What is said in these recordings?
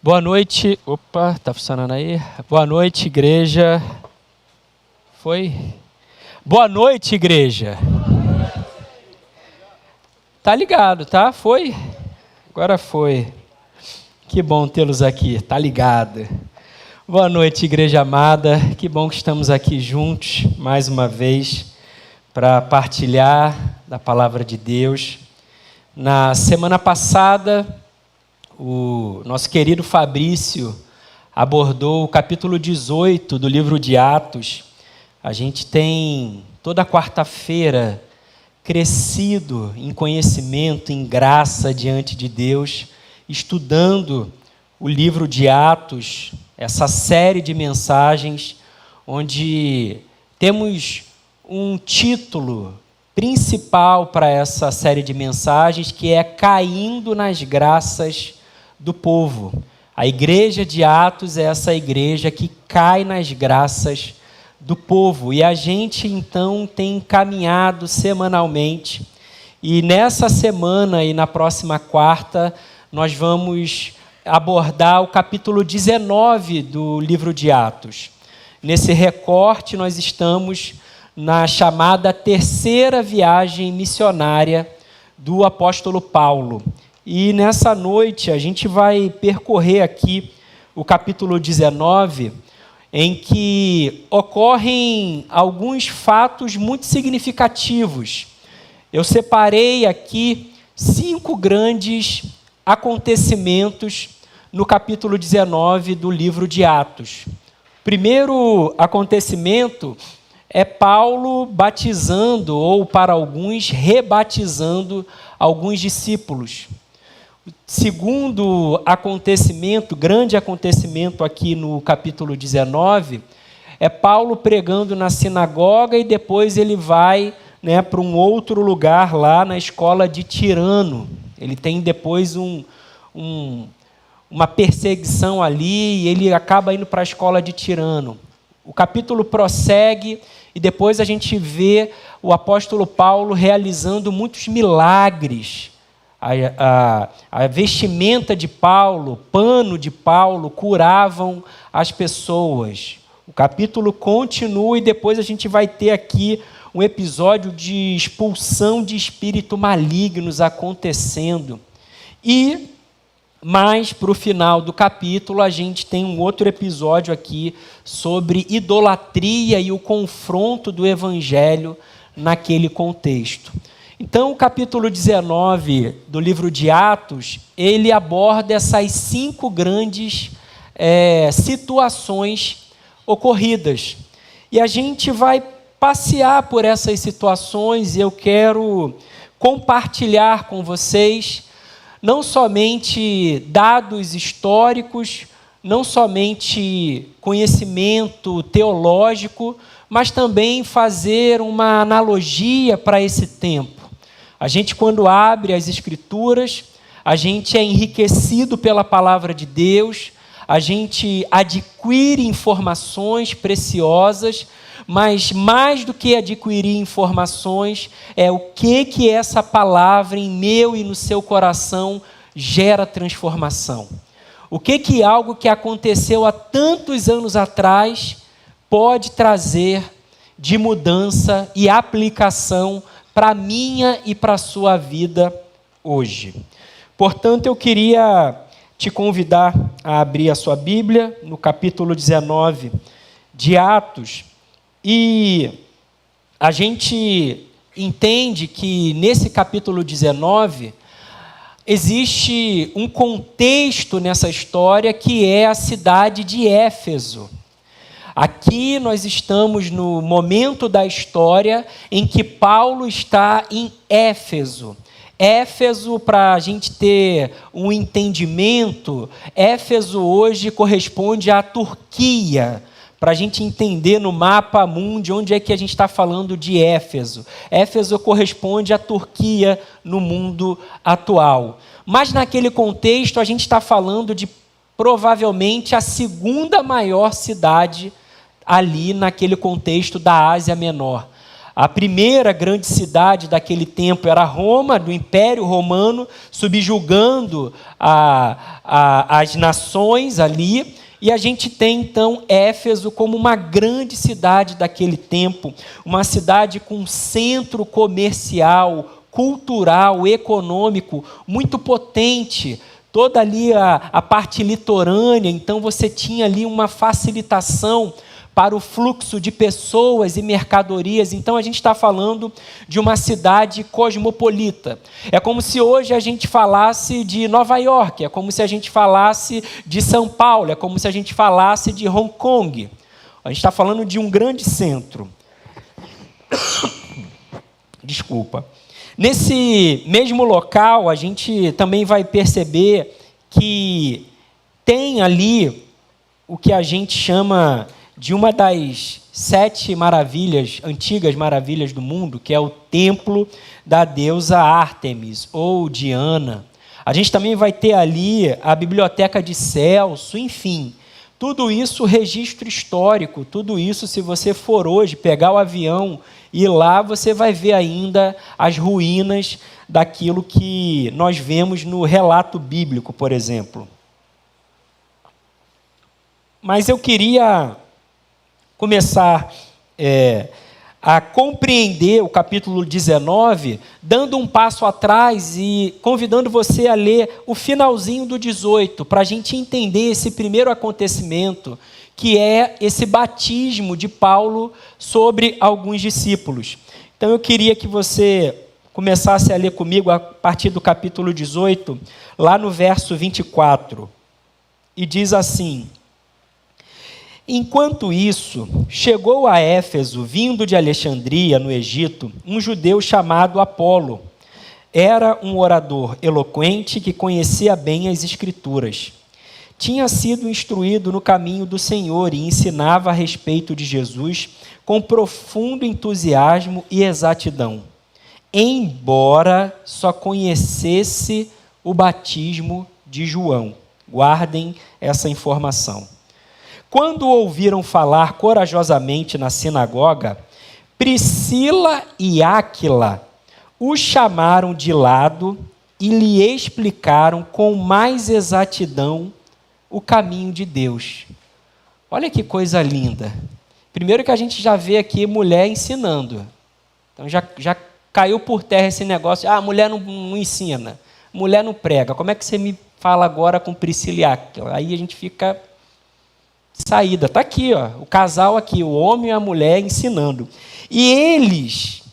Boa noite. Opa, tá funcionando aí? Boa noite, igreja. Foi? Boa noite, igreja. Tá ligado, tá? Foi? Agora foi. Que bom tê-los aqui, tá ligado. Boa noite, igreja amada. Que bom que estamos aqui juntos mais uma vez para partilhar da palavra de Deus. Na semana passada, o nosso querido Fabrício abordou o capítulo 18 do livro de Atos. A gente tem toda quarta-feira crescido em conhecimento, em graça diante de Deus, estudando o livro de Atos, essa série de mensagens, onde temos um título principal para essa série de mensagens, que é Caindo nas Graças do Povo. A igreja de Atos é essa igreja que cai nas graças do povo. E a gente, então, tem caminhado semanalmente. E nessa semana e na próxima quarta, nós vamos abordar o capítulo 19 do livro de Atos. Nesse recorte, nós estamos na chamada terceira viagem missionária do apóstolo Paulo. E nessa noite a gente vai percorrer aqui o capítulo 19, em que ocorrem alguns fatos muito significativos. Eu separei aqui 5 grandes acontecimentos no capítulo 19 do livro de Atos. O primeiro acontecimento é Paulo batizando, ou para alguns, rebatizando alguns discípulos. O segundo acontecimento, grande acontecimento aqui no capítulo 19, é Paulo pregando na sinagoga e depois ele vai para um outro lugar lá na escola de Tirano. Ele tem depois uma perseguição ali e ele acaba indo para a escola de Tirano. O capítulo prossegue e depois a gente vê o apóstolo Paulo realizando muitos milagres. A vestimenta de Paulo, o pano de Paulo curavam as pessoas. O capítulo continua e depois a gente vai ter aqui um episódio de expulsão de espíritos malignos acontecendo. E mais para o final do capítulo, a gente tem um outro episódio aqui sobre idolatria e o confronto do evangelho naquele contexto. Então, o capítulo 19 do livro de Atos, ele aborda essas 5 grandes situações ocorridas. E a gente vai passear por essas situações e eu quero compartilhar com vocês não somente dados históricos, não somente conhecimento teológico, mas também fazer uma analogia para esse tempo. A gente, quando abre as Escrituras, a gente é enriquecido pela palavra de Deus, a gente adquire informações preciosas, mas mais do que adquirir informações, é o que essa palavra em meu e no seu coração gera transformação. O que algo que aconteceu há tantos anos atrás pode trazer de mudança e aplicação para a minha e para a sua vida hoje. Portanto, eu queria te convidar a abrir a sua Bíblia no capítulo 19 de Atos. E a gente entende que nesse capítulo 19 existe um contexto nessa história que é a cidade de Éfeso. Aqui nós estamos no momento da história em que Paulo está em Éfeso. Éfeso, para a gente ter um entendimento, Éfeso hoje corresponde à Turquia. Para a gente entender no mapa mundi onde é que a gente está falando de Éfeso. Éfeso corresponde à Turquia no mundo atual. Mas naquele contexto a gente está falando de provavelmente a segunda maior cidade ali naquele contexto da Ásia Menor. A primeira grande cidade daquele tempo era Roma, do Império Romano, subjugando as nações ali. E a gente tem, então, Éfeso como uma grande cidade daquele tempo, uma cidade com centro comercial, cultural, econômico, muito potente. Toda ali a parte litorânea, então você tinha ali uma facilitação para o fluxo de pessoas e mercadorias. Então a gente está falando de uma cidade cosmopolita. É como se hoje a gente falasse de Nova York, é como se a gente falasse de São Paulo, é como se a gente falasse de Hong Kong. A gente está falando de um grande centro. Desculpa. Nesse mesmo local, a gente também vai perceber que tem ali o que a gente chama de uma das 7 maravilhas, antigas maravilhas do mundo, que é o templo da deusa Ártemis, ou Diana. A gente também vai ter ali a biblioteca de Celso, enfim. Tudo isso registro histórico, tudo isso, se você for hoje pegar o avião e ir lá, você vai ver ainda as ruínas daquilo que nós vemos no relato bíblico, por exemplo. Mas eu queria começar a compreender o capítulo 19, dando um passo atrás e convidando você a ler o finalzinho do 18, para a gente entender esse primeiro acontecimento, que é esse batismo de Paulo sobre alguns discípulos. Então eu queria que você começasse a ler comigo a partir do capítulo 18, lá no verso 24, e diz assim: Enquanto isso, chegou a Éfeso, vindo de Alexandria, no Egito, um judeu chamado Apolo. Era um orador eloquente que conhecia bem as Escrituras. Tinha sido instruído no caminho do Senhor e ensinava a respeito de Jesus com profundo entusiasmo e exatidão, embora só conhecesse o batismo de João. Guardem essa informação. Quando ouviram falar corajosamente na sinagoga, Priscila e Áquila o chamaram de lado e lhe explicaram com mais exatidão o caminho de Deus. Olha que coisa linda. Primeiro que a gente já vê aqui mulher ensinando. Então já caiu por terra esse negócio. Ah, mulher não ensina, mulher não prega. Como é que você me fala agora com Priscila e Áquila? Aí a gente fica... saída, está aqui, ó, o casal aqui, o homem e a mulher ensinando. E eles,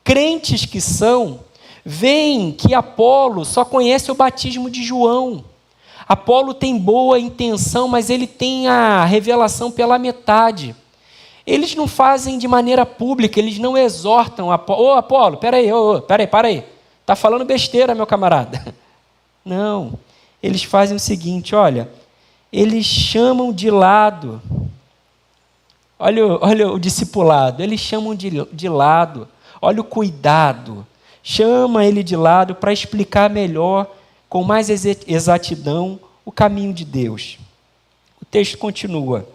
crentes que são, veem que Apolo só conhece o batismo de João. Apolo tem boa intenção, mas ele tem a revelação pela metade. Eles não fazem de maneira pública, eles não exortam Apolo. Ô Apolo, peraí, para aí. Está falando besteira, meu camarada. Não, eles fazem o seguinte, olha... Eles chamam de lado, olha o discipulado, eles chamam de lado, olha o cuidado, chama ele de lado para explicar melhor, com mais exatidão, o caminho de Deus. O texto continua.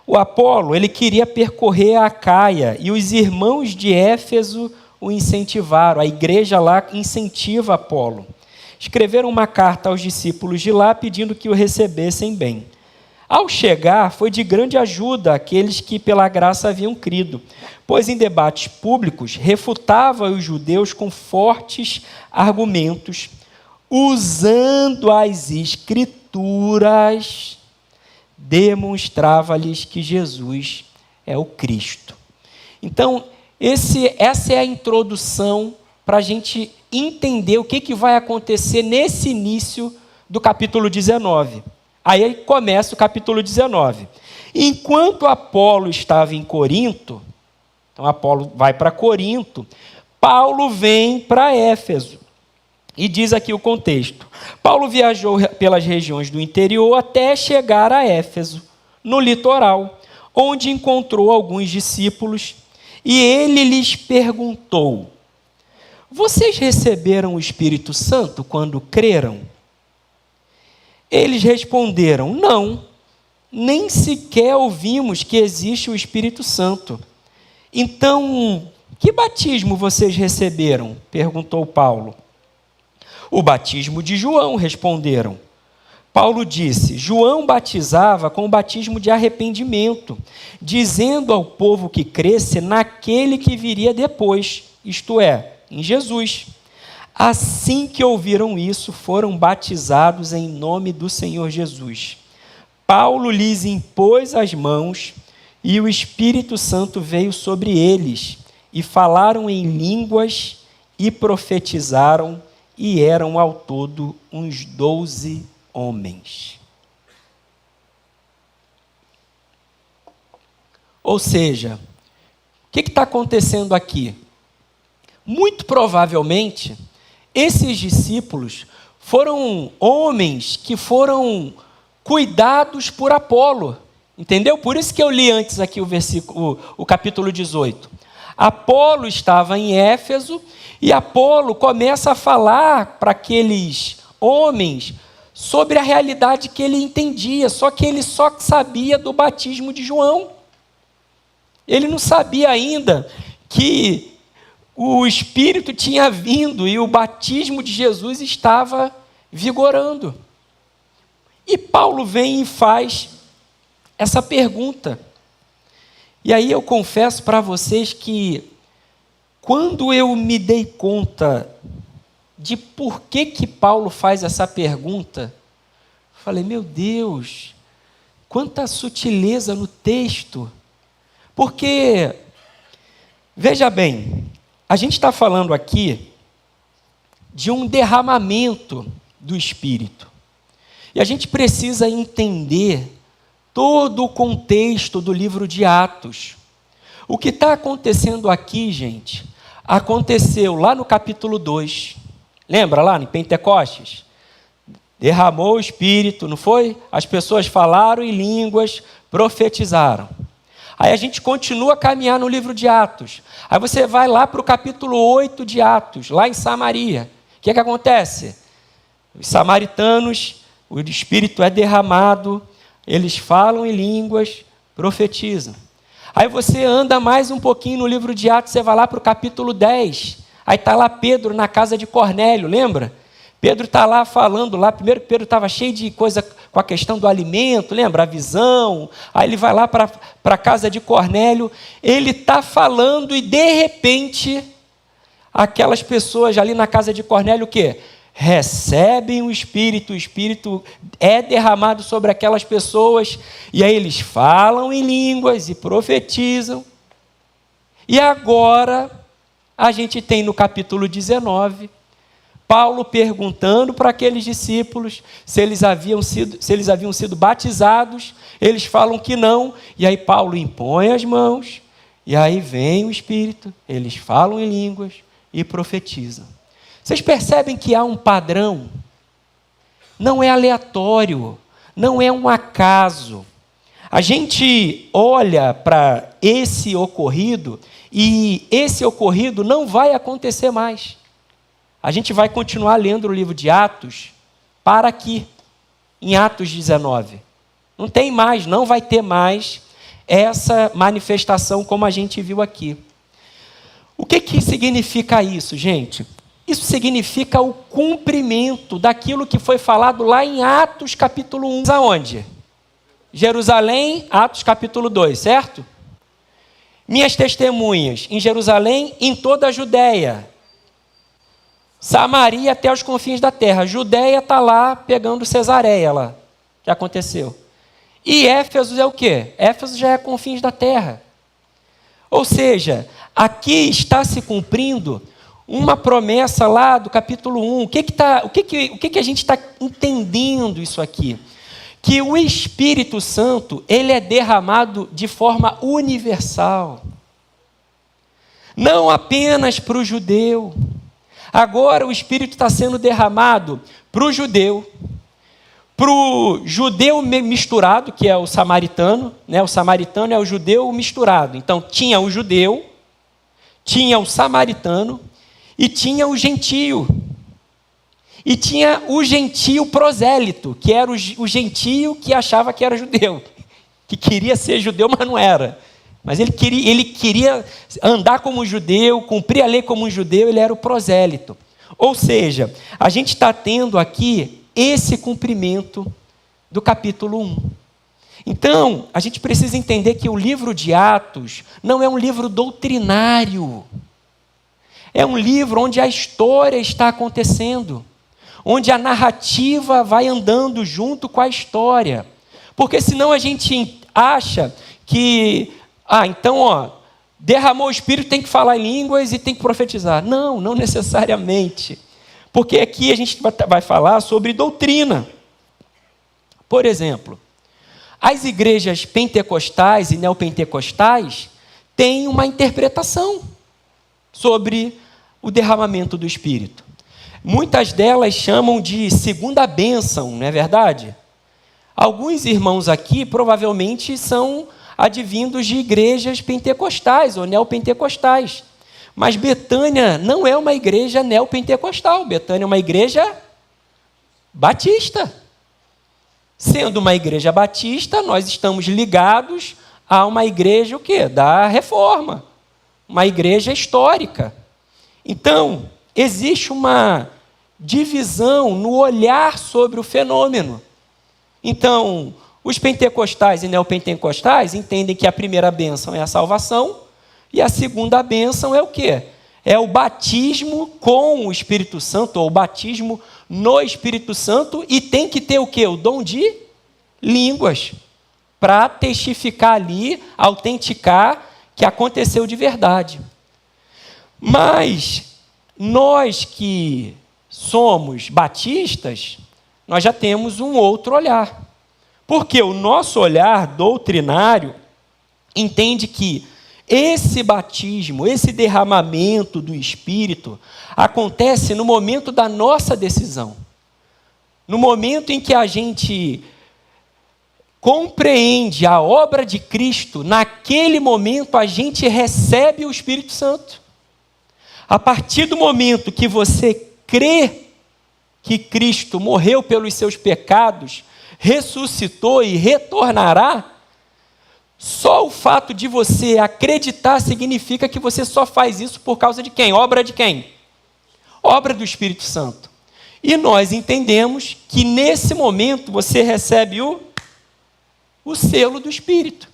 O Apolo, ele queria percorrer a Acaia, e os irmãos de Éfeso o incentivaram, a igreja lá incentiva Apolo. Escreveram uma carta aos discípulos de lá, pedindo que o recebessem bem. Ao chegar, foi de grande ajuda àqueles que pela graça haviam crido, pois em debates públicos refutava os judeus com fortes argumentos, usando as Escrituras, demonstrava-lhes que Jesus é o Cristo. Então, essa é a introdução para a gente entender o que vai acontecer nesse início do capítulo 19. Aí começa o capítulo 19. Enquanto Apolo estava em Corinto, então Apolo vai para Corinto, Paulo vem para Éfeso. E diz aqui o contexto. Paulo viajou pelas regiões do interior até chegar a Éfeso, no litoral, onde encontrou alguns discípulos, e ele lhes perguntou: vocês receberam o Espírito Santo quando creram? Eles responderam: não, nem sequer ouvimos que existe o Espírito Santo. Então Que batismo vocês receberam? Perguntou Paulo. O batismo de João, responderam. Paulo disse: João batizava com o batismo de arrependimento, dizendo ao povo que cresce naquele que viria depois, isto é, em Jesus. Assim que ouviram isso, foram batizados em nome do Senhor Jesus. Paulo lhes impôs as mãos e o Espírito Santo veio sobre eles, e falaram em línguas e profetizaram, e eram ao todo uns 12 homens. Ou seja, o que está acontecendo aqui? Muito provavelmente, esses discípulos foram homens que foram cuidados por Apolo, entendeu? Por isso que eu li antes aqui o capítulo 18. Apolo estava em Éfeso e Apolo começa a falar para aqueles homens sobre a realidade que ele entendia, só que ele só sabia do batismo de João. Ele não sabia ainda que o Espírito tinha vindo e o batismo de Jesus estava vigorando. E Paulo vem e faz essa pergunta. E aí eu confesso para vocês que, quando eu me dei conta de por que Paulo faz essa pergunta, falei, meu Deus, quanta sutileza no texto. Porque, veja bem, a gente está falando aqui de um derramamento do Espírito. E a gente precisa entender todo o contexto do livro de Atos. O que está acontecendo aqui, gente, aconteceu lá no capítulo 2. Lembra lá em Pentecostes? Derramou o Espírito, não foi? As pessoas falaram em línguas, profetizaram. Aí a gente continua a caminhar no livro de Atos. Aí você vai lá para o capítulo 8 de Atos, lá em Samaria. O que acontece? Os samaritanos, o Espírito é derramado, eles falam em línguas, profetizam. Aí você anda mais um pouquinho no livro de Atos, você vai lá para o capítulo 10. Aí está lá Pedro na casa de Cornélio, lembra? Pedro está lá falando, primeiro que Pedro estava cheio de coisa com a questão do alimento, lembra? A visão. Aí ele vai lá para a casa de Cornélio, ele está falando e de repente, aquelas pessoas ali na casa de Cornélio, o quê? Recebem o Espírito é derramado sobre aquelas pessoas, e aí eles falam em línguas e profetizam. E agora, a gente tem no capítulo 19, Paulo perguntando para aqueles discípulos se eles haviam sido batizados, eles falam que não, e aí Paulo impõe as mãos, e aí vem o Espírito, eles falam em línguas e profetizam. Vocês percebem que há um padrão? Não é aleatório, não é um acaso. A gente olha para esse ocorrido e esse ocorrido não vai acontecer mais. A gente vai continuar lendo o livro de Atos para aqui, em Atos 19. Não tem mais, não vai ter mais essa manifestação como a gente viu aqui. O que significa isso, gente? Isso significa o cumprimento daquilo que foi falado lá em Atos capítulo 1. Aonde? Jerusalém, Atos capítulo 2, certo? Minhas testemunhas em Jerusalém, em toda a Judéia. Samaria até os confins da terra. Judéia está lá pegando Cesareia lá, que aconteceu. E Éfeso é o quê? Éfeso já é confins da terra. Ou seja, aqui está se cumprindo uma promessa lá do capítulo 1. O que a gente está entendendo isso aqui? Que o Espírito Santo, ele é derramado de forma universal. Não apenas para o judeu. Agora o Espírito está sendo derramado para o judeu misturado, que é o samaritano, né? O samaritano é o judeu misturado. Então tinha o judeu, tinha o samaritano e tinha o gentio. E tinha o gentio prosélito, que era o gentio que achava que era judeu, que queria ser judeu, mas não era. Mas ele queria andar como um judeu, cumprir a lei como um judeu, ele era o prosélito. Ou seja, a gente está tendo aqui esse cumprimento do capítulo 1. Então, a gente precisa entender que o livro de Atos não é um livro doutrinário. É um livro onde a história está acontecendo, onde a narrativa vai andando junto com a história. Porque senão a gente acha que, então, derramou o Espírito, tem que falar em línguas e tem que profetizar. Não, não necessariamente. Porque aqui a gente vai falar sobre doutrina. Por exemplo, as igrejas pentecostais e neopentecostais têm uma interpretação sobre o derramamento do Espírito. Muitas delas chamam de segunda bênção, não é verdade? Alguns irmãos aqui provavelmente são advindos de igrejas pentecostais ou neopentecostais. Mas Betânia não é uma igreja neopentecostal. Betânia é uma igreja batista. Sendo uma igreja batista, nós estamos ligados a uma igreja o quê? Da Reforma. Uma igreja histórica. Então, existe uma divisão no olhar sobre o fenômeno. Então, os pentecostais e neopentecostais entendem que a primeira bênção é a salvação e a segunda bênção é o quê? É o batismo com o Espírito Santo, ou o batismo no Espírito Santo, e tem que ter o quê? O dom de línguas, para testificar ali, autenticar que aconteceu de verdade. Mas nós que somos batistas, nós já temos um outro olhar. Porque o nosso olhar doutrinário entende que esse batismo, esse derramamento do Espírito, acontece no momento da nossa decisão. No momento em que a gente compreende a obra de Cristo, naquele momento a gente recebe o Espírito Santo. A partir do momento que você crê que Cristo morreu pelos seus pecados, ressuscitou e retornará, só o fato de você acreditar significa que você só faz isso por causa de quem? Obra de quem? Obra do Espírito Santo. E nós entendemos que nesse momento você recebe o selo do Espírito.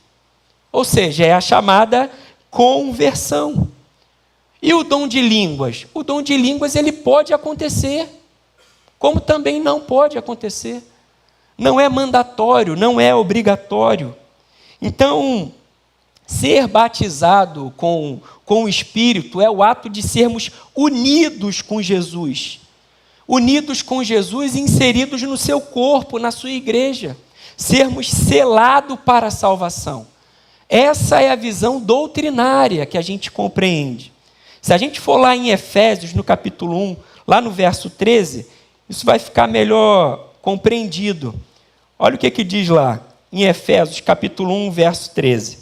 Ou seja, é a chamada conversão. E o dom de línguas? O dom de línguas ele pode acontecer, como também não pode acontecer. Não é mandatório, não é obrigatório. Então, ser batizado com o Espírito é o ato de sermos unidos com Jesus. Unidos com Jesus e inseridos no seu corpo, na sua igreja. Sermos selados para a salvação. Essa é a visão doutrinária que a gente compreende. Se a gente for lá em Efésios, no capítulo 1, lá no verso 13, isso vai ficar melhor compreendido. Olha o que diz lá, em Efésios, capítulo 1, verso 13.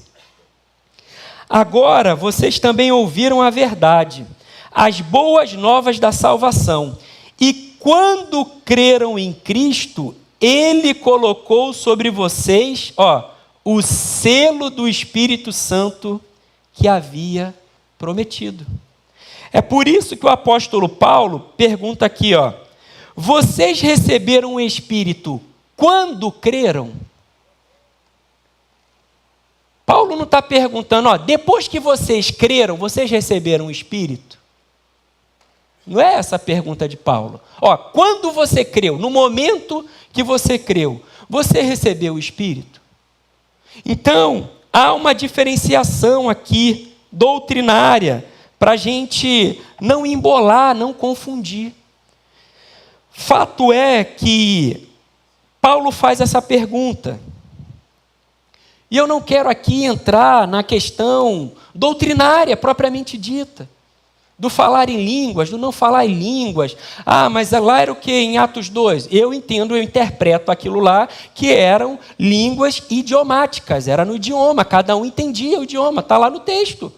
Agora vocês também ouviram a verdade, as boas novas da salvação, e quando creram em Cristo, Ele colocou sobre vocês, o selo do Espírito Santo que havia prometido. É por isso que o apóstolo Paulo pergunta aqui, vocês receberam o Espírito quando creram? Paulo não está perguntando, depois que vocês creram, vocês receberam o Espírito? Não é essa a pergunta de Paulo. Quando você creu, no momento que você creu, você recebeu o Espírito? Então, há uma diferenciação aqui, doutrinária, para a gente não embolar, não confundir. Fato é que Paulo faz essa pergunta. E eu não quero aqui entrar na questão doutrinária propriamente dita, do falar em línguas, do não falar em línguas. Mas lá era o que em Atos 2? Eu interpreto aquilo lá que eram línguas idiomáticas, era no idioma, cada um entendia o idioma, está lá no texto.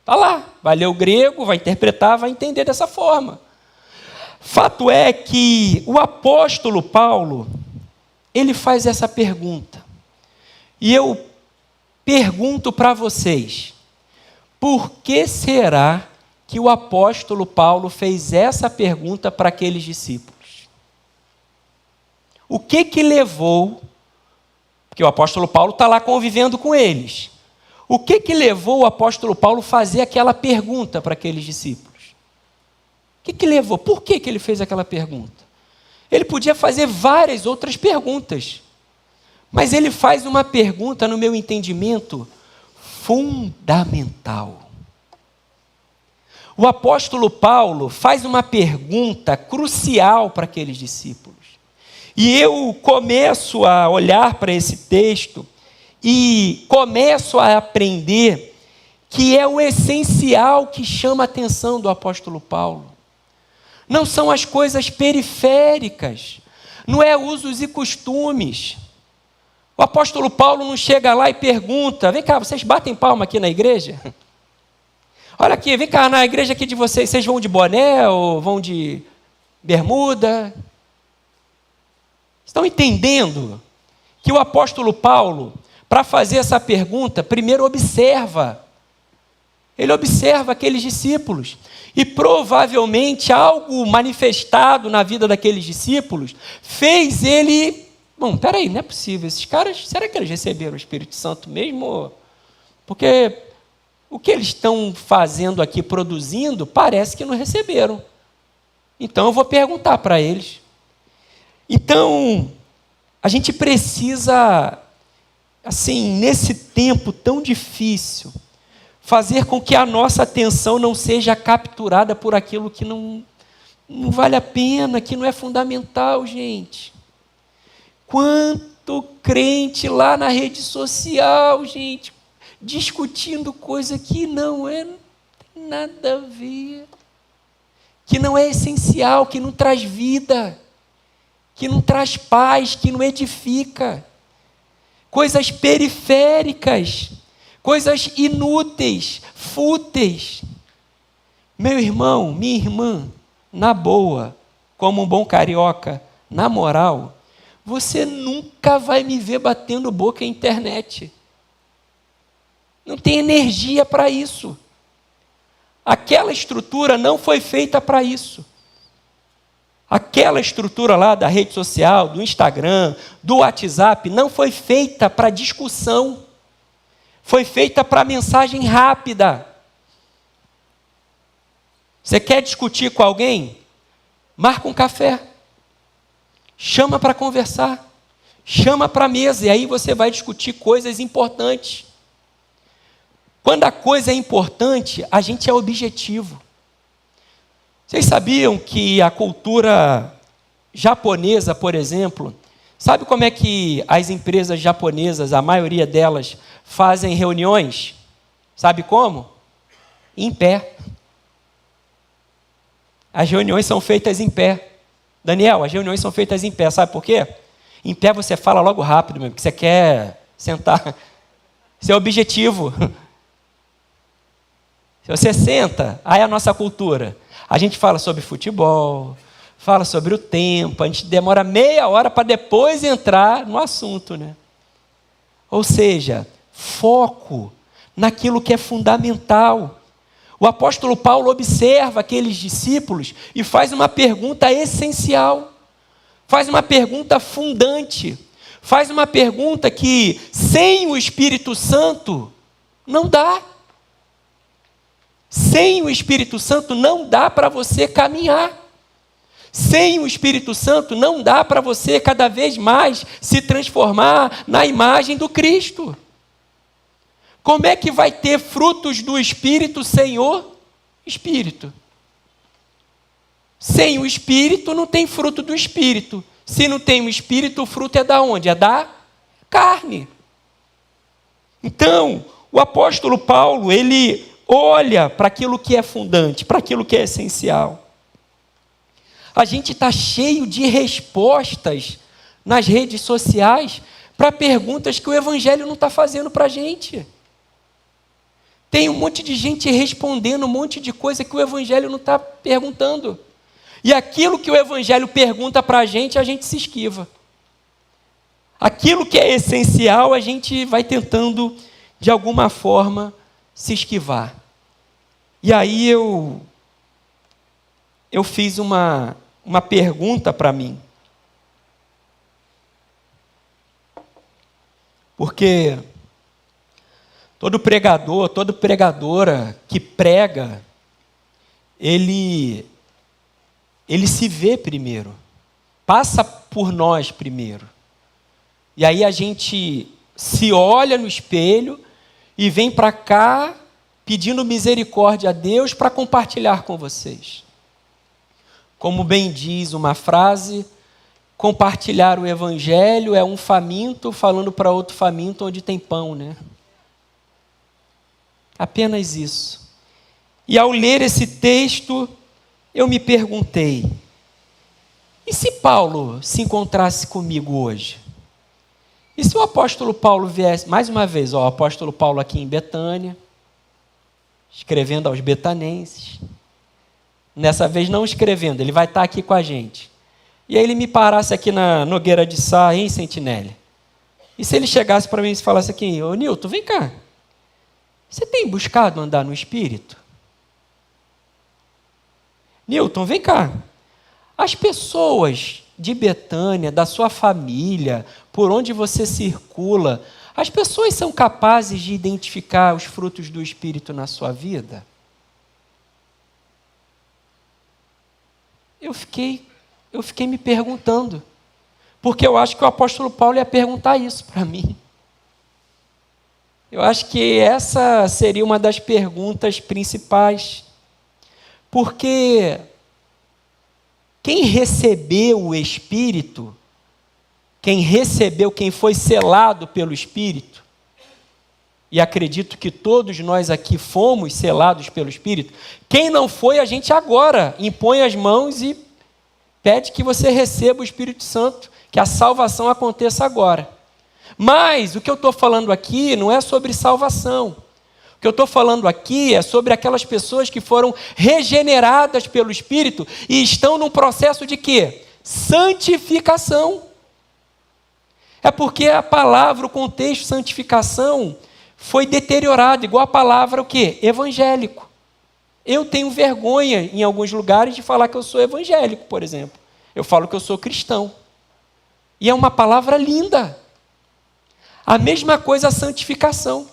Está lá, vai ler o grego, vai interpretar, vai entender dessa forma. Fato é que o apóstolo Paulo, ele faz essa pergunta. E eu pergunto para vocês, por que será que o apóstolo Paulo fez essa pergunta para aqueles discípulos? O que levou, porque o apóstolo Paulo está lá convivendo com eles, o que levou o apóstolo Paulo a fazer aquela pergunta para aqueles discípulos? O que levou? Por que ele fez aquela pergunta? Ele podia fazer várias outras perguntas, mas ele faz uma pergunta, no meu entendimento, fundamental. O apóstolo Paulo faz uma pergunta crucial para aqueles discípulos. E eu começo a olhar para esse texto e começo a aprender que é o essencial que chama a atenção do apóstolo Paulo. Não são as coisas periféricas, não é usos e costumes. O apóstolo Paulo não chega lá e pergunta, vem cá, vocês batem palma aqui na igreja? Olha aqui, vem cá, na igreja aqui de vocês vão de boné ou vão de bermuda? Estão entendendo que o apóstolo Paulo, para fazer essa pergunta, primeiro observa. Ele observa aqueles discípulos. E provavelmente algo manifestado na vida daqueles discípulos fez ele... Bom, peraí, não é possível. Esses caras, será que eles receberam o Espírito Santo mesmo? Porque o que eles estão fazendo aqui, produzindo, parece que não receberam. Então eu vou perguntar para eles. Então, a gente precisa, assim, nesse tempo tão difícil, fazer com que a nossa atenção não seja capturada por aquilo que não vale a pena, que não é fundamental, gente. Quanto crente lá na rede social, gente, discutindo coisa que não tem nada a ver, que não é essencial, que não traz vida, que não traz paz, que não edifica. Coisas periféricas, coisas inúteis, fúteis. Meu irmão, minha irmã, na boa, como um bom carioca, na moral, você nunca vai me ver batendo boca em internet. Não tem energia para isso. Aquela estrutura não foi feita para isso. Aquela estrutura lá da rede social, do Instagram, do WhatsApp, não foi feita para discussão. Foi feita para mensagem rápida. Você quer discutir com alguém? Marca um café. Chama para conversar. Chama para a mesa. E aí você vai discutir coisas importantes. Quando a coisa é importante, a gente é objetivo. Vocês sabiam que a cultura japonesa, por exemplo, sabe como é que as empresas japonesas, a maioria delas, fazem reuniões? Sabe como? Em pé. As reuniões são feitas em pé. Daniel, as reuniões são feitas em pé, sabe por quê? Em pé você fala logo rápido mesmo, porque você quer sentar. Esse é o objetivo. Se você senta, aí é a nossa cultura. A gente fala sobre futebol, fala sobre o tempo, a gente demora meia hora para depois entrar no assunto, né? Ou seja, foco naquilo que é fundamental. O apóstolo Paulo observa aqueles discípulos e faz uma pergunta essencial, faz uma pergunta fundante, faz uma pergunta que sem o Espírito Santo não dá. Sem o Espírito Santo não dá para você caminhar. Sem o Espírito Santo não dá para você cada vez mais se transformar na imagem do Cristo. Como é que vai ter frutos do Espírito sem o Espírito? Sem o Espírito não tem fruto do Espírito. Se não tem o Espírito, o fruto é da onde? É da carne. Então, o apóstolo Paulo, ele olha para aquilo que é fundante, para aquilo que é essencial. A gente está cheio de respostas nas redes sociais para perguntas que o Evangelho não está fazendo para a gente. Tem um monte de gente respondendo um monte de coisa que o Evangelho não está perguntando. E aquilo que o Evangelho pergunta para a gente se esquiva. Aquilo que é essencial, a gente vai tentando de alguma forma, se esquivar. E aí eu fiz uma pergunta para mim. Porque todo pregador, toda pregadora que prega, ele se vê primeiro, passa por nós primeiro. E aí a gente se olha no espelho e vem para cá pedindo misericórdia a Deus para compartilhar com vocês. Como bem diz uma frase, compartilhar o evangelho é um faminto falando para outro faminto onde tem pão, né? Apenas isso. E ao ler esse texto, eu me perguntei, e se Paulo se encontrasse comigo hoje? E se o apóstolo Paulo viesse, mais uma vez, o apóstolo Paulo aqui em Betânia, escrevendo aos betanenses, nessa vez não escrevendo, ele vai estar aqui com a gente. E aí ele me parasse aqui na Nogueira de Sá, em Sentinelle. E se ele chegasse para mim e falasse aqui, ô Nilton, vem cá, você tem buscado andar no Espírito? Nilton, vem cá, as pessoas de Betânia, da sua família, por onde você circula, as pessoas são capazes de identificar os frutos do Espírito na sua vida? Eu fiquei me perguntando, porque eu acho que o apóstolo Paulo ia perguntar isso para mim. Eu acho que essa seria uma das perguntas principais, porque quem recebeu o Espírito, quem foi selado pelo Espírito, e acredito que todos nós aqui fomos selados pelo Espírito, quem não foi, a gente agora impõe as mãos e pede que você receba o Espírito Santo, que a salvação aconteça agora. Mas o que eu estou falando aqui não é sobre salvação. O que eu estou falando aqui é sobre aquelas pessoas que foram regeneradas pelo Espírito e estão num processo de quê? Santificação. É porque a palavra, o contexto santificação, foi deteriorado, igual a palavra o quê? Evangélico. Eu tenho vergonha, em alguns lugares, de falar que eu sou evangélico, por exemplo. Eu falo que eu sou cristão. E é uma palavra linda. A mesma coisa a santificação.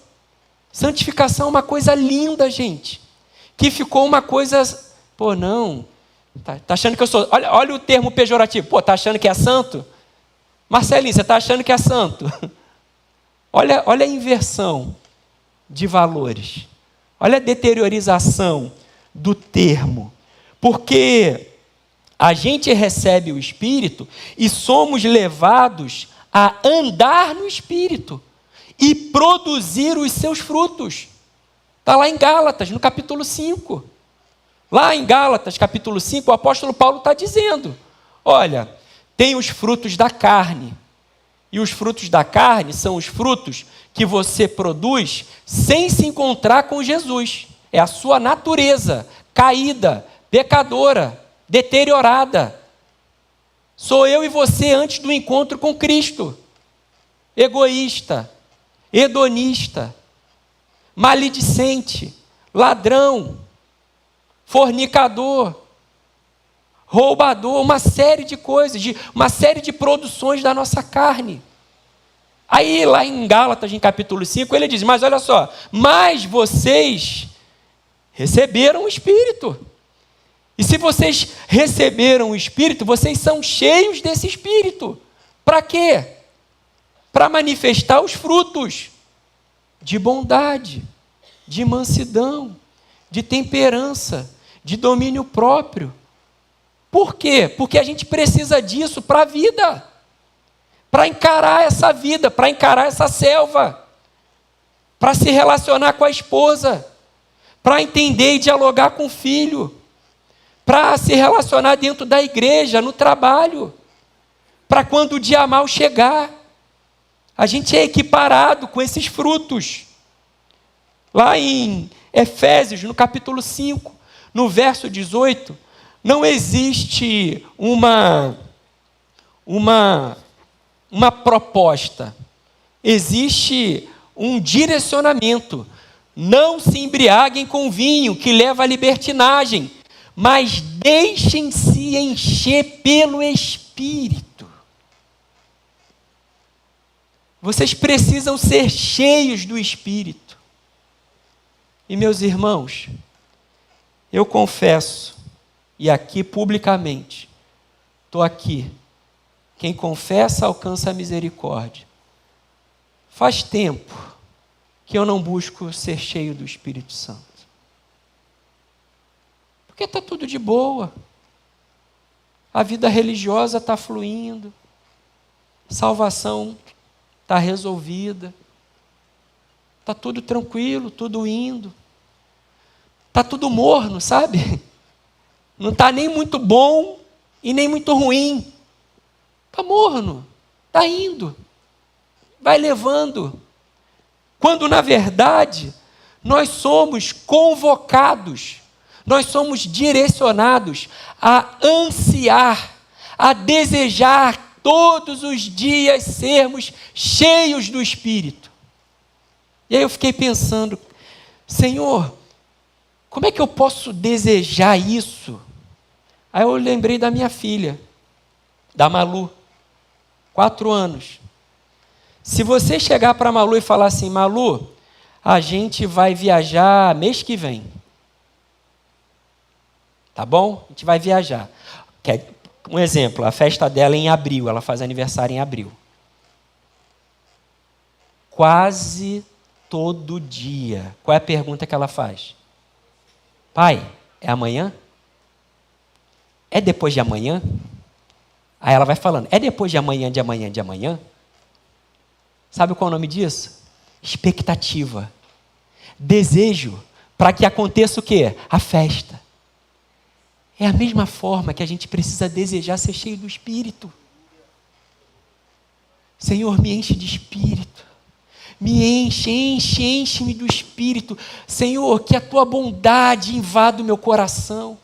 Santificação é uma coisa linda, gente. Que ficou uma coisa... Pô, não. Tá achando que eu sou... Olha o termo pejorativo. Pô, tá achando que é santo? Marcelinho, você tá achando que é santo? Olha a inversão de valores. Olha a deteriorização do termo. Porque a gente recebe o Espírito e somos levados a andar no Espírito e produzir os seus frutos. Está lá em Gálatas, no capítulo 5. Lá em Gálatas, capítulo 5, o apóstolo Paulo está dizendo, olha, tem os frutos da carne. E os frutos da carne são os frutos que você produz sem se encontrar com Jesus. É a sua natureza caída, pecadora, deteriorada. Sou eu e você antes do encontro com Cristo. Egoísta, hedonista, maledicente, ladrão, fornicador, roubador, uma série de coisas, uma série de produções da nossa carne. Aí lá em Gálatas, em capítulo 5, ele diz, mas olha só, mas vocês receberam o Espírito. E se vocês receberam o Espírito, vocês são cheios desse Espírito. Para quê? Para manifestar os frutos de bondade, de mansidão, de temperança, de domínio próprio. Por quê? Porque a gente precisa disso para a vida, para encarar essa vida, para encarar essa selva, para se relacionar com a esposa, para entender e dialogar com o filho, para se relacionar dentro da igreja, no trabalho, para quando o dia mal chegar, a gente é equiparado com esses frutos. Lá em Efésios, no capítulo 5, no verso 18, não existe uma proposta, existe um direcionamento. Não se embriaguem com vinho, que leva à libertinagem, mas deixem-se encher pelo Espírito. Vocês precisam ser cheios do Espírito. E meus irmãos, eu confesso, e aqui publicamente, estou aqui, quem confessa alcança a misericórdia. Faz tempo que eu não busco ser cheio do Espírito Santo. Porque está tudo de boa. A vida religiosa está fluindo. Salvação está resolvida. Está tudo tranquilo, tudo indo. Está tudo morno, sabe? Não está nem muito bom e nem muito ruim. Está morno, está indo. Vai levando. Quando, na verdade, nós somos convocados, nós somos direcionados a ansiar, a desejar todos os dias sermos cheios do Espírito. E aí eu fiquei pensando, Senhor, como é que eu posso desejar isso? Aí eu lembrei da minha filha, da Malu, 4 anos. Se você chegar para a Malu e falar assim, Malu, a gente vai viajar mês que vem. Tá bom? A gente vai viajar. Um exemplo, a festa dela é em abril, ela faz aniversário em abril. Quase todo dia. Qual é a pergunta que ela faz? Pai, é amanhã? É depois de amanhã? Aí ela vai falando, é depois de amanhã, de amanhã, de amanhã? Sabe qual é o nome disso? Expectativa. Desejo para que aconteça o quê? A festa. É a mesma forma que a gente precisa desejar ser cheio do Espírito. Senhor, me enche de Espírito. Me enche-me do Espírito. Senhor, que a Tua bondade invada o meu coração.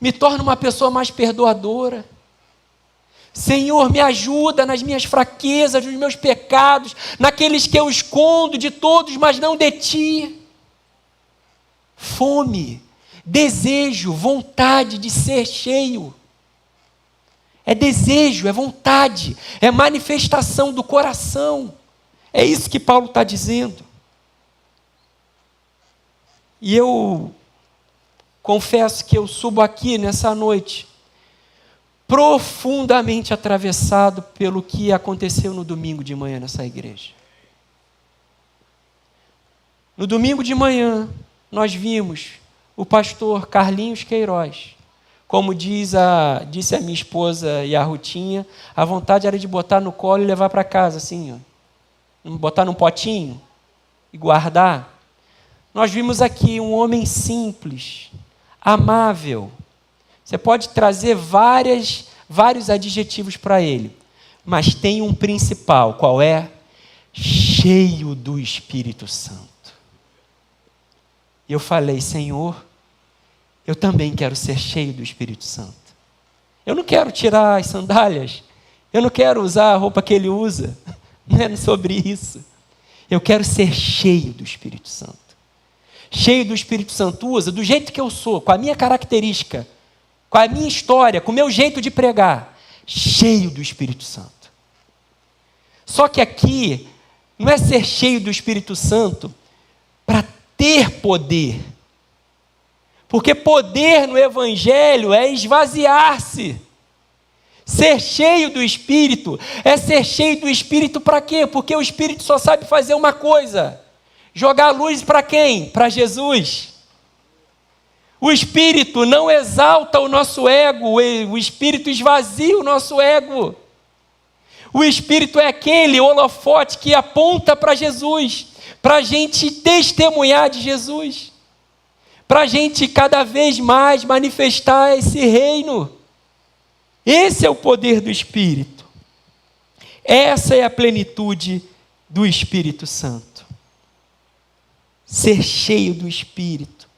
Me torne uma pessoa mais perdoadora. Senhor, me ajuda nas minhas fraquezas, nos meus pecados, naqueles que eu escondo de todos, mas não de Ti. Fome, desejo, vontade de ser cheio. É desejo, é vontade, é manifestação do coração. É isso que Paulo está dizendo. E eu confesso que eu subo aqui nessa noite profundamente atravessado pelo que aconteceu no domingo de manhã nessa igreja. No domingo de manhã, nós vimos o pastor Carlinhos Queiroz. Como disse a minha esposa e a Rutinha, a vontade era de botar no colo e levar para casa, assim, ó. Botar num potinho e guardar. Nós vimos aqui um homem simples, amável. Você pode trazer vários adjetivos para ele, mas tem um principal, qual é? Cheio do Espírito Santo. E eu falei, Senhor, eu também quero ser cheio do Espírito Santo. Eu não quero tirar as sandálias, eu não quero usar a roupa que ele usa, não é sobre isso. Eu quero ser cheio do Espírito Santo. Cheio do Espírito Santo usa do jeito que eu sou, com a minha característica, com a minha história, com o meu jeito de pregar, cheio do Espírito Santo. Só que aqui, não é ser cheio do Espírito Santo para ter poder. Porque poder no Evangelho é esvaziar-se. Ser cheio do Espírito é ser cheio do Espírito para quê? Porque o Espírito só sabe fazer uma coisa: jogar luz para quem? Para Jesus. O Espírito não exalta o nosso ego, o Espírito esvazia o nosso ego. O Espírito é aquele holofote que aponta para Jesus, para a gente testemunhar de Jesus, para a gente cada vez mais manifestar esse reino. Esse é o poder do Espírito. Essa é a plenitude do Espírito Santo. Ser cheio do Espírito.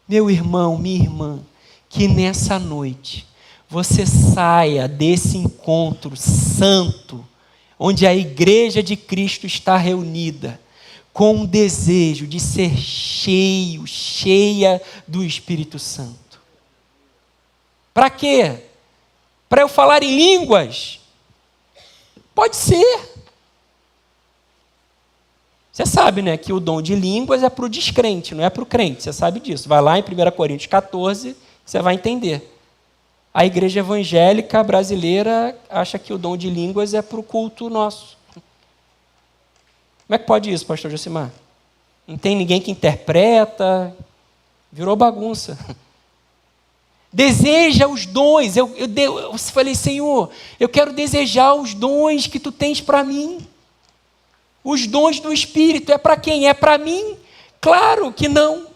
Meu irmão, minha irmã, que nessa noite você saia desse encontro santo, onde a igreja de Cristo está reunida, com um desejo de ser cheia do Espírito Santo. Para quê? Para eu falar em línguas? Pode ser. Você sabe, né, que o dom de línguas é para o descrente, não é para o crente. Você sabe disso. Vai lá em 1 Coríntios 14, você vai entender. A igreja evangélica brasileira acha que o dom de línguas é para o culto nosso. Como é que pode isso, pastor Josimar? Não tem ninguém que interpreta, virou bagunça. Deseja os dons. Eu falei, Senhor, eu quero desejar os dons que tu tens para mim. Os dons do Espírito. É para quem? É para mim? Claro que não.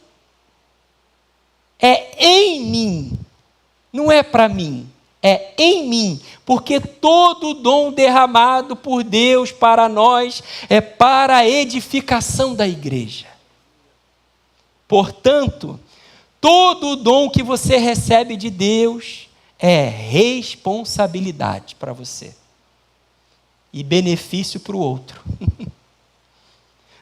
É em mim. Não é para mim. É em mim. Porque todo dom derramado por Deus para nós é para a edificação da igreja. Portanto, todo dom que você recebe de Deus é responsabilidade para você. E benefício para o outro.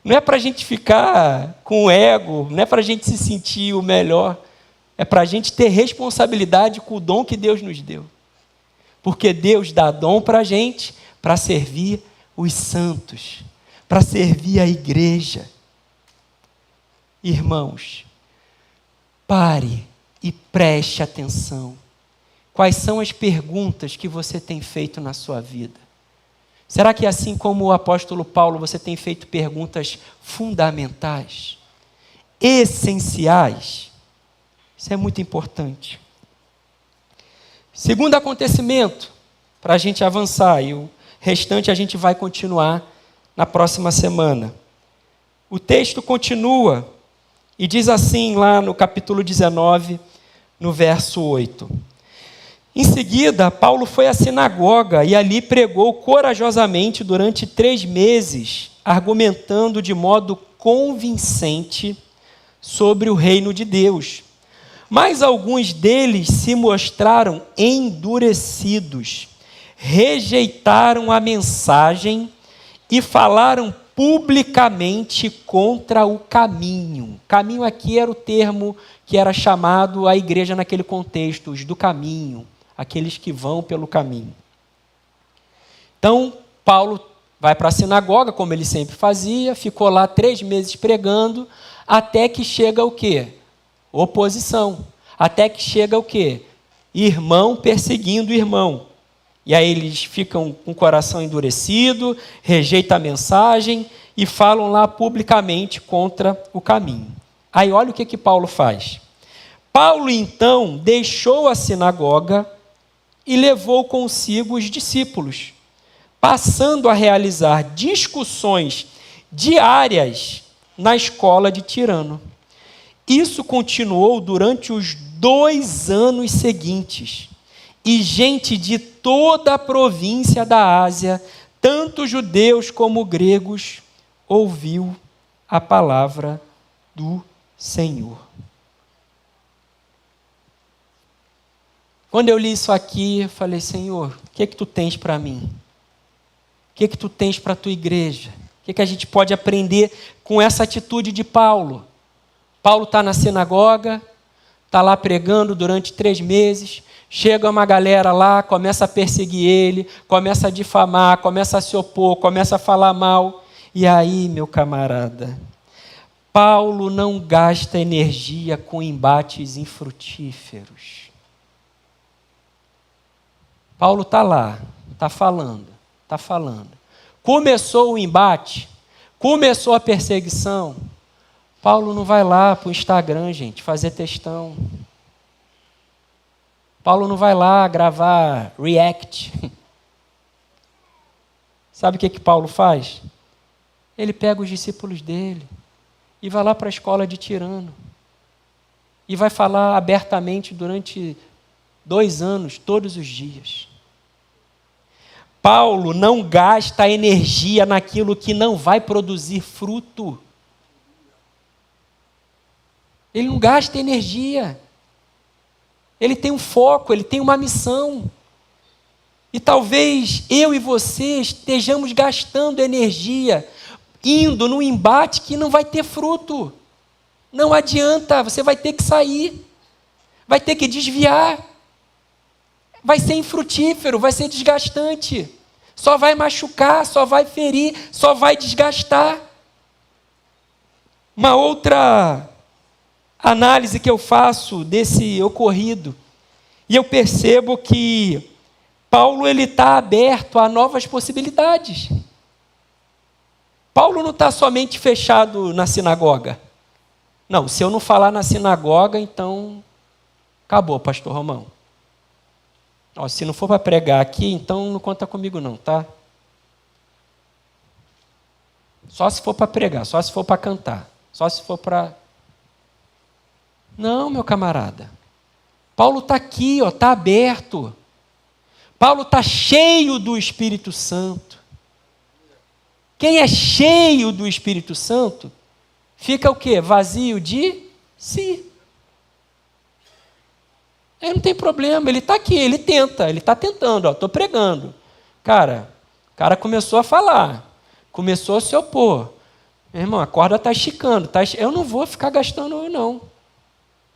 Não é para a gente ficar com ego, não é para a gente se sentir o melhor. É para a gente ter responsabilidade com o dom que Deus nos deu. Porque Deus dá dom para a gente para servir os santos, para servir a igreja. Irmãos, pare e preste atenção. Quais são as perguntas que você tem feito na sua vida? Será que assim como o apóstolo Paulo, você tem feito perguntas fundamentais, essenciais? Isso é muito importante. Segundo acontecimento, para a gente avançar, e o restante a gente vai continuar na próxima semana. O texto continua e diz assim lá no capítulo 19, no verso 8. Em seguida, Paulo foi à sinagoga e ali pregou corajosamente durante 3 meses, argumentando de modo convincente sobre o reino de Deus. Mas alguns deles se mostraram endurecidos, rejeitaram a mensagem e falaram publicamente contra o caminho. Caminho aqui era o termo que era chamado a igreja naquele contexto, os do caminho, aqueles que vão pelo caminho. Então, Paulo vai para a sinagoga, como ele sempre fazia, ficou lá 3 meses pregando, até que chega o quê? Oposição. Até que chega o quê? Irmão perseguindo irmão. E aí eles ficam com o coração endurecido, rejeitam a mensagem e falam lá publicamente contra o caminho. Aí olha o que Paulo faz. Paulo então deixou a sinagoga e levou consigo os discípulos, passando a realizar discussões diárias na escola de Tirano. Isso continuou durante os 2 anos seguintes, e gente de toda a província da Ásia, tanto judeus como gregos, ouviu a palavra do Senhor. Quando eu li isso aqui, eu falei, Senhor, o que é que tu tens para mim? O que é que tu tens para a tua igreja? O que é que a gente pode aprender com essa atitude de Paulo? Paulo está na sinagoga, está lá pregando durante 3 meses, chega uma galera lá, começa a perseguir ele, começa a difamar, começa a se opor, começa a falar mal. E aí, meu camarada, Paulo não gasta energia com embates infrutíferos. Paulo está lá, está falando. Começou o embate, começou a perseguição. Paulo não vai lá para o Instagram, gente, fazer textão. Paulo não vai lá gravar react. Sabe o que Paulo faz? Ele pega os discípulos dele e vai lá para a escola de Tirano. E vai falar abertamente durante 2 anos, todos os dias. Paulo não gasta energia naquilo que não vai produzir fruto. Ele não gasta energia. Ele tem um foco, ele tem uma missão. E talvez eu e você estejamos gastando energia indo num embate que não vai ter fruto. Não adianta, você vai ter que sair, vai ter que desviar, vai ser infrutífero, vai ser desgastante, só vai machucar, só vai ferir, só vai desgastar. Uma outra análise que eu faço desse ocorrido, e eu percebo que Paulo está aberto a novas possibilidades. Paulo não está somente fechado na sinagoga. Não, se eu não falar na sinagoga, então acabou, pastor Romão. Ó, se não for para pregar aqui, então não conta comigo não, tá? Só se for para pregar, só se for para cantar, só se for para... Não, meu camarada. Paulo está aqui, está aberto. Paulo está cheio do Espírito Santo. Quem é cheio do Espírito Santo, fica o quê? Vazio de si. Não tem problema, ele está aqui, ele tenta, ele está tentando, estou pregando. Cara, o cara começou a falar, começou a se opor. Meu irmão, a corda está esticando, eu não vou ficar gastando não.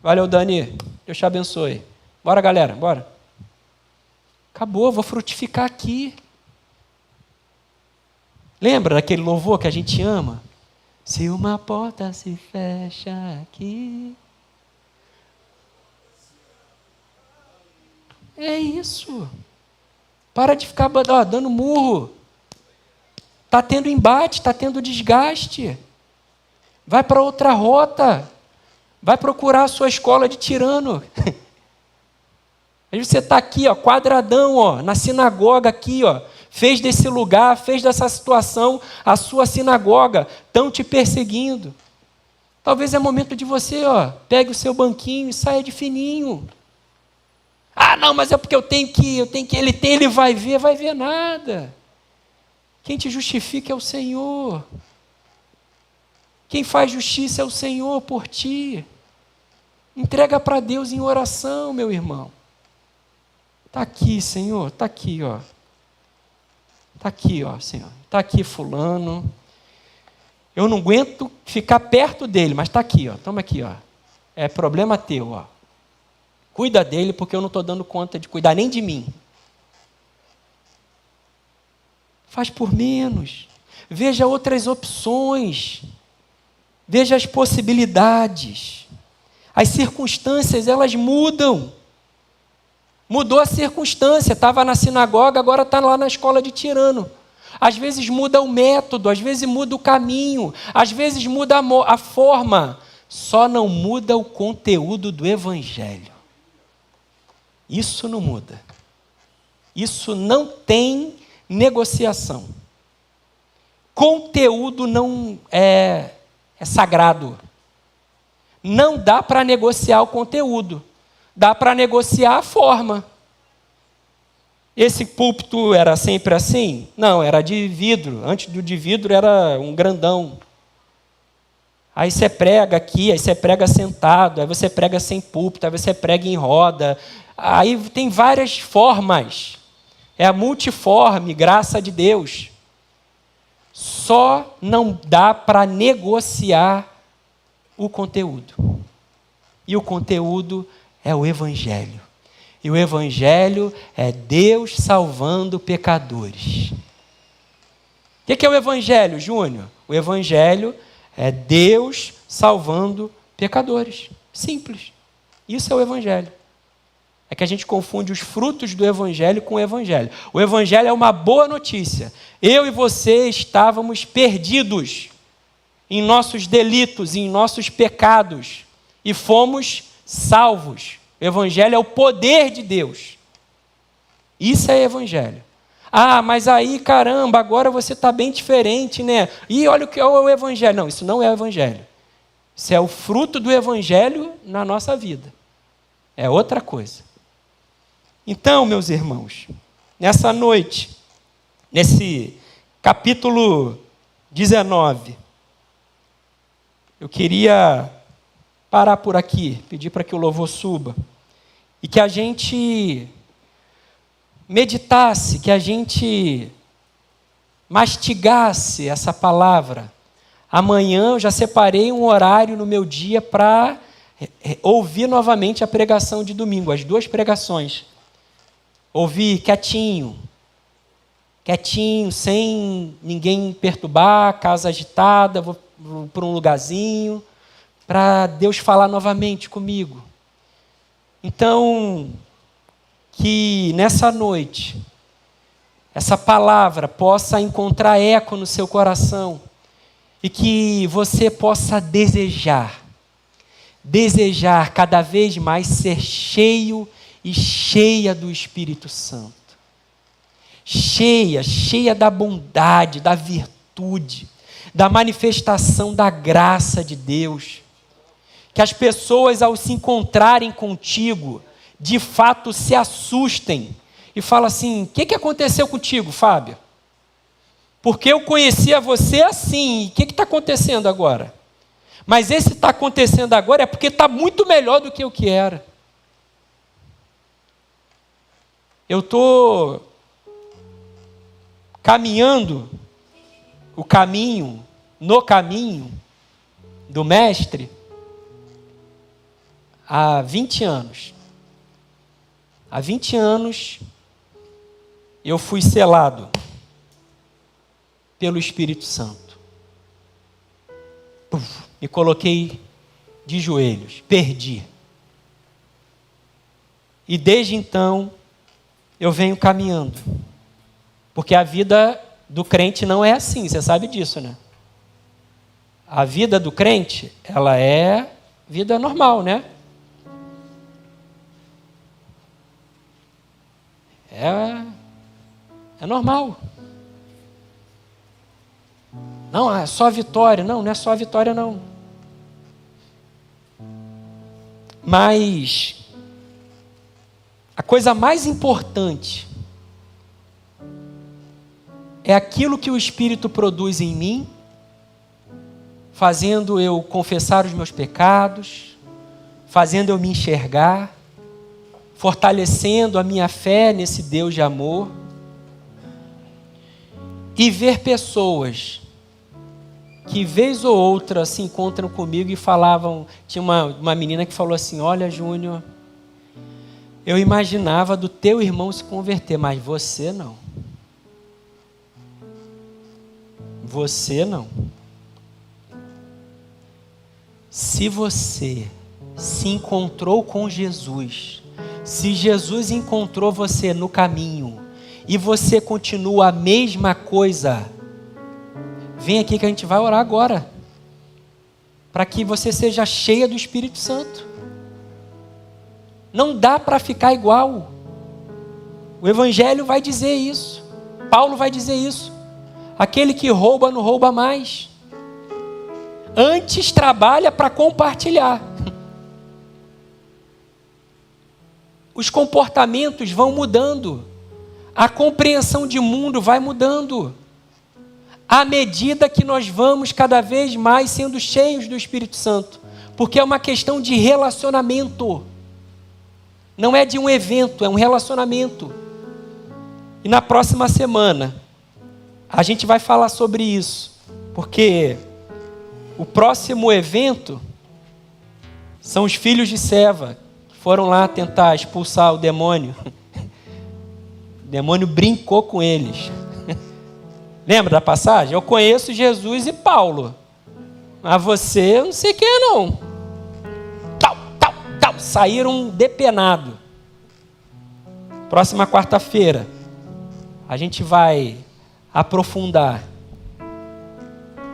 Valeu, Dani, Deus te abençoe. Bora, galera, bora. Acabou, vou frutificar aqui. Lembra daquele louvor que a gente ama? Se uma porta se fecha aqui... É isso. Para de ficar dando murro. Está tendo embate, está tendo desgaste. Vai para outra rota. Vai procurar a sua escola de tirano. Aí você está aqui, quadradão, na sinagoga aqui, fez desse lugar, fez dessa situação a sua sinagoga. Estão te perseguindo. Talvez é momento de você, pegue o seu banquinho e saia de fininho. Ah, não, mas é porque eu tenho que, ele vai ver nada. Quem te justifica é o Senhor. Quem faz justiça é o Senhor por ti. Entrega para Deus em oração, meu irmão. Está aqui, Senhor, está aqui, Está aqui, Senhor. Está aqui fulano. Eu não aguento ficar perto dele, mas está aqui, toma aqui, É problema teu, Cuida dele, porque eu não estou dando conta de cuidar nem de mim. Faz por menos. Veja outras opções. Veja as possibilidades. As circunstâncias, elas mudam. Mudou a circunstância. Estava na sinagoga, agora está lá na escola de tirano. Às vezes muda o método, às vezes muda o caminho, às vezes muda a forma. Só não muda o conteúdo do Evangelho. Isso não muda. Isso não tem negociação. Conteúdo não é sagrado. Não dá para negociar o conteúdo. Dá para negociar a forma. Esse púlpito era sempre assim? Não, era de vidro. Antes do de vidro era um grandão. Aí você prega aqui, aí você prega sentado, aí você prega sem púlpito, aí você prega em roda. Aí tem várias formas. É a multiforme graça de Deus. Só não dá para negociar o conteúdo. E o conteúdo é o Evangelho. E o Evangelho é Deus salvando pecadores. O que é o Evangelho, Júnior? O Evangelho é Deus salvando pecadores. Simples. Isso é o Evangelho. É que a gente confunde os frutos do Evangelho com o Evangelho. O Evangelho é uma boa notícia. Eu e você estávamos perdidos em nossos delitos, em nossos pecados, e fomos salvos. O Evangelho é o poder de Deus. Isso é Evangelho. Ah, mas aí, caramba, agora você está bem diferente, né? E olha o que é o Evangelho. Não, isso não é o Evangelho. Isso é o fruto do Evangelho na nossa vida. É outra coisa. Então, meus irmãos, nessa noite, nesse capítulo 19, eu queria parar por aqui, pedir para que o louvor suba, e que a gente meditasse, que a gente mastigasse essa palavra amanhã eu já separei um horário no meu dia para ouvir novamente a pregação de domingo, as 2 pregações. Ouvir quietinho, sem ninguém perturbar, casa agitada, vou para um lugarzinho, para Deus falar novamente comigo. Então, que nessa noite, essa palavra possa encontrar eco no seu coração e que você possa desejar cada vez mais ser cheio e cheia do Espírito Santo. Cheia da bondade, da virtude, da manifestação da graça de Deus. Que as pessoas, ao se encontrarem contigo, de fato se assustem e falam assim: o que aconteceu contigo, Fábio? Porque eu conhecia você assim, o que está acontecendo agora? Mas esse está acontecendo agora é porque está muito melhor do que o que era. Eu estou caminhando no caminho do Mestre há 20 anos. Há 20 anos eu fui selado pelo Espírito Santo. Me coloquei de joelhos, perdi. E desde então eu venho caminhando. Porque a vida do crente não é assim, você sabe disso, né? A vida do crente, ela é vida normal, né? É normal. Não, é só vitória. Não é só vitória, não. Mas a coisa mais importante é aquilo que o Espírito produz em mim, fazendo eu confessar os meus pecados, fazendo eu me enxergar, fortalecendo a minha fé nesse Deus de amor, e ver pessoas que vez ou outra se encontram comigo e falavam, tinha uma menina que falou assim: olha, Júnior, eu imaginava do teu irmão se converter, mas você não. Você não. Se você se encontrou com Jesus, se Jesus encontrou você no caminho e você continua a mesma coisa, vem aqui que a gente vai orar agora, para que você seja cheia do Espírito Santo. Não dá para ficar igual. O Evangelho vai dizer isso. Paulo vai dizer isso. Aquele que rouba não rouba mais. Antes trabalha para compartilhar. Os comportamentos vão mudando. A compreensão de mundo vai mudando. À medida que nós vamos cada vez mais sendo cheios do Espírito Santo. Porque é uma questão de relacionamento. Não é de um evento, é um relacionamento. E na próxima semana, a gente vai falar sobre isso. Porque o próximo evento são os filhos de Seva, que foram lá tentar expulsar o demônio. O demônio brincou com eles. Lembra da passagem? Eu conheço Jesus e Paulo, mas você não sei quem é não. Saíram depenados. Próxima quarta-feira a gente vai aprofundar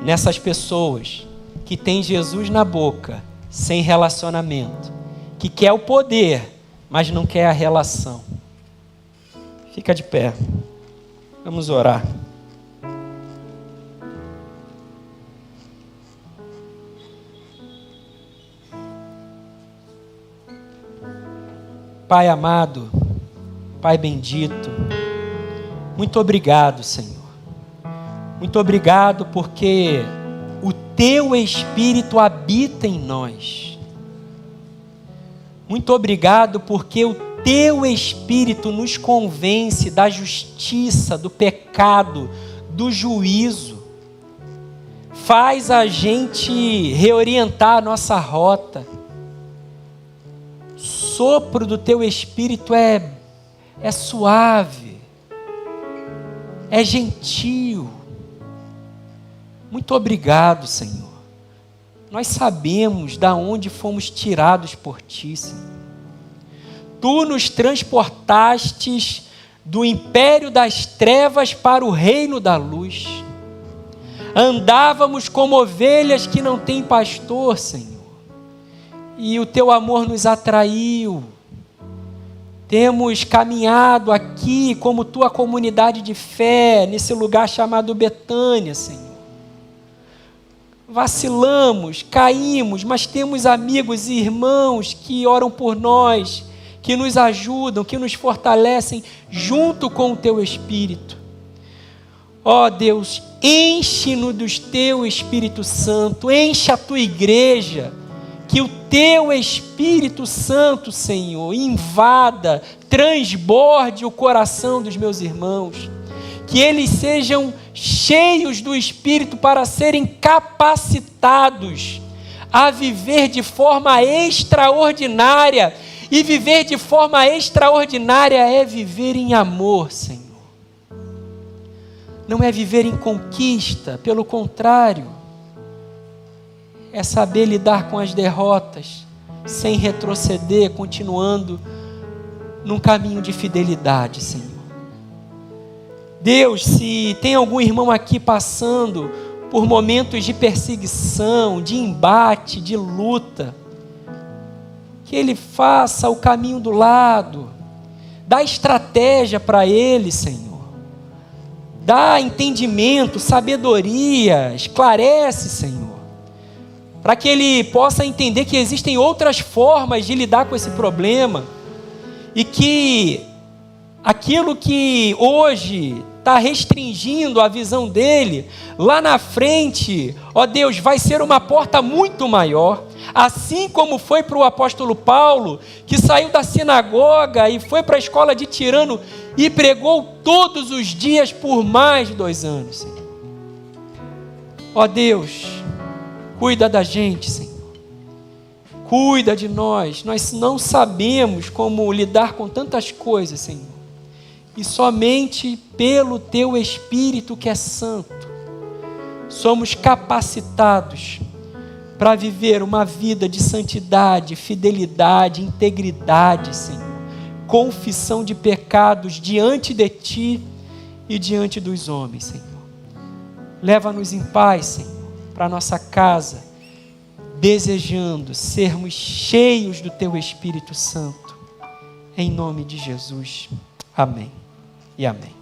nessas pessoas que têm Jesus na boca, sem relacionamento, que quer o poder, mas não quer a relação. Fica de pé. Vamos orar. Pai amado, Pai bendito, muito obrigado, Senhor. Muito obrigado porque o Teu Espírito habita em nós. Muito obrigado porque o Teu Espírito nos convence da justiça, do pecado, do juízo. faz a gente reorientar a nossa rota. O sopro do teu Espírito é suave, é gentil. Muito obrigado, Senhor. Nós sabemos de onde fomos tirados por Ti, Senhor. Tu nos transportastes do império das trevas para o reino da luz. Andávamos como ovelhas que não têm pastor, Senhor. E o Teu amor nos atraiu. Temos caminhado aqui como Tua comunidade de fé, nesse lugar chamado Betânia, Senhor. Vacilamos, caímos, mas temos amigos e irmãos que oram por nós, que nos ajudam, que nos fortalecem junto com o Teu Espírito. Ó Deus, enche-nos do Teu Espírito Santo, enche a Tua igreja, que o Teu Espírito Santo, Senhor, invada, transborde o coração dos meus irmãos, que eles sejam cheios do Espírito para serem capacitados a viver de forma extraordinária. E viver de forma extraordinária é viver em amor, Senhor. Não é viver em conquista, pelo contrário, é saber lidar com as derrotas, sem retroceder, continuando num caminho de fidelidade, Senhor. Deus, se tem algum irmão aqui passando por momentos de perseguição, de embate, de luta, que ele faça o caminho do lado, dá estratégia para ele, Senhor, dá entendimento, sabedoria, esclarece, Senhor, para que ele possa entender que existem outras formas de lidar com esse problema, e que aquilo que hoje está restringindo a visão dele, lá na frente, ó Deus, vai ser uma porta muito maior. Assim como foi para o apóstolo Paulo, que saiu da sinagoga e foi para a escola de Tirano e pregou todos os dias por mais de 2 anos, Senhor. Ó Deus, cuida da gente, Senhor. Cuida de nós. Nós não sabemos como lidar com tantas coisas, Senhor. E somente pelo Teu Espírito que é santo, somos capacitados para viver uma vida de santidade, fidelidade, integridade, Senhor. Confissão de pecados diante de Ti e diante dos homens, Senhor. Leva-nos em paz, Senhor, para a nossa casa, desejando sermos cheios do Teu Espírito Santo. Em nome de Jesus. Amém e amém.